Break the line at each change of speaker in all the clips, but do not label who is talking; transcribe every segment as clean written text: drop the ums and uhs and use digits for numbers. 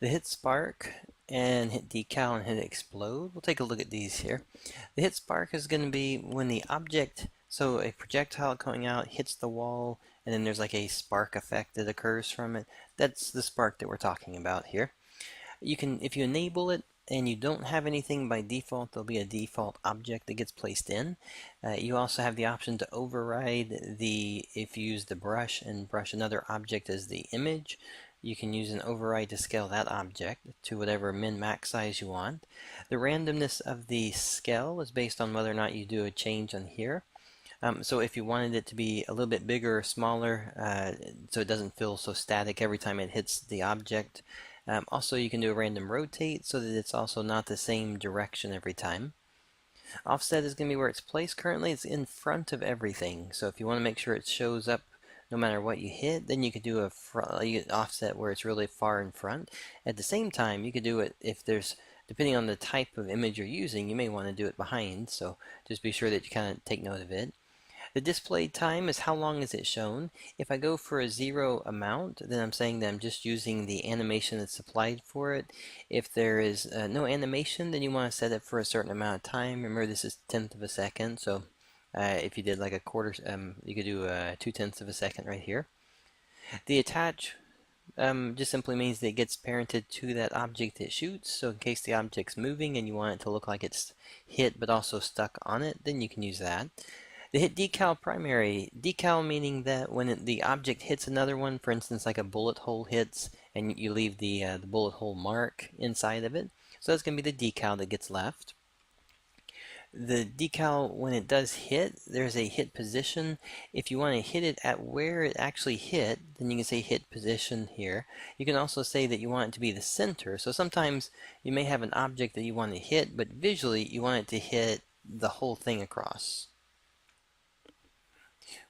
The hit spark and hit decal and hit explode. We'll take a look at these here. The hit spark is going to be when the object, so a projectile coming out hits the wall, and then there's like a spark effect that occurs from it. That's the spark that we're talking about here. You can, if you enable it and you don't have anything by default, there'll be a default object that gets placed in. You also have the option to override the, if you use the brush and brush another object as the image, you can use an override to scale that object to whatever min-max size you want. The randomness of the scale is based on whether or not you do a change on here. So if you wanted it to be a little bit bigger or smaller, so it doesn't feel so static every time it hits the object. Also, you can do a random rotate so that it's also not the same direction every time. Offset is going to be where it's placed currently. It's in front of everything. So if you want to make sure it shows up no matter what you hit, then you could do a offset where it's really far in front. At the same time, you could do it if there's, depending on the type of image you're using, you may want to do it behind. So just be sure that you kind of take note of it. The display time is how long is it shown. If I go for a 0 amount, then I'm saying that I'm just using the animation that's applied for it. If there is no animation, then you want to set it for a certain amount of time. Remember, this is 1/10 of a second, so if you did like a quarter, you could do 2/10 of a second right here. The attach just simply means that it gets parented to that object it shoots, so in case the object's moving and you want it to look like it's hit but also stuck on it, then you can use that. The hit decal primary. Decal meaning that when the object hits another one, for instance like a bullet hole hits and you leave the bullet hole mark inside of it, so that's going to be the decal that gets left. The decal, when it does hit, there's a hit position. If you want to hit it at where it actually hit, then you can say hit position here. You can also say that you want it to be the center. So sometimes you may have an object that you want to hit, but visually you want it to hit the whole thing across.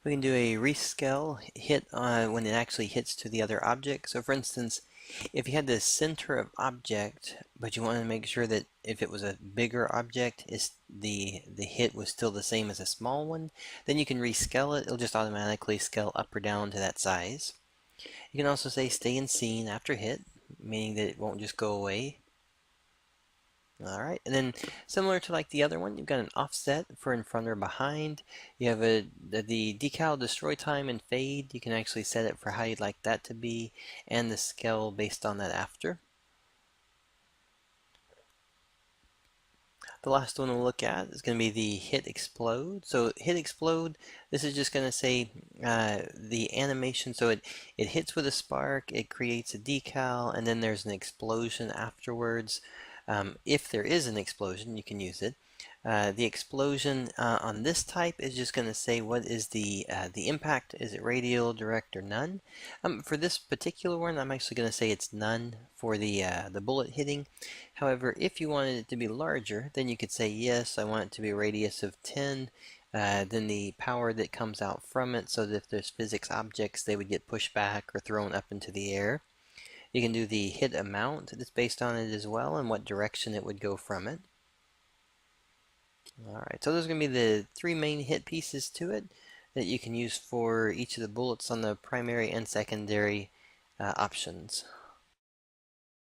We can do a rescale hit when it actually hits to the other object. So for instance, if you had the center of object, but you want to make sure that if it was a bigger object, the hit was still the same as a small one, then you can rescale it. It'll just automatically scale up or down to that size. You can also say stay in scene after hit, meaning that it won't just go away. Alright, and then similar to like the other one, you've got an offset for in front or behind. You have the decal destroy time and fade. You can actually set it for how you'd like that to be, and the scale based on that after. The last one we'll look at is going to be the hit explode. So hit explode, this is just going to say the animation. So it hits with a spark, it creates a decal, and then there's an explosion afterwards. If there is an explosion, you can use it. The explosion on this type is just going to say what is the impact. Is it radial, direct, or none? For this particular one, I'm actually going to say it's none for the bullet hitting. However, if you wanted it to be larger, then you could say yes, I want it to be a radius of 10. Then the power that comes out from it, so that if there's physics objects, they would get pushed back or thrown up into the air. You can do the hit amount that's based on it as well and what direction it would go from it. Alright, so those are going to be the three main hit pieces to it that you can use for each of the bullets on the primary and secondary options.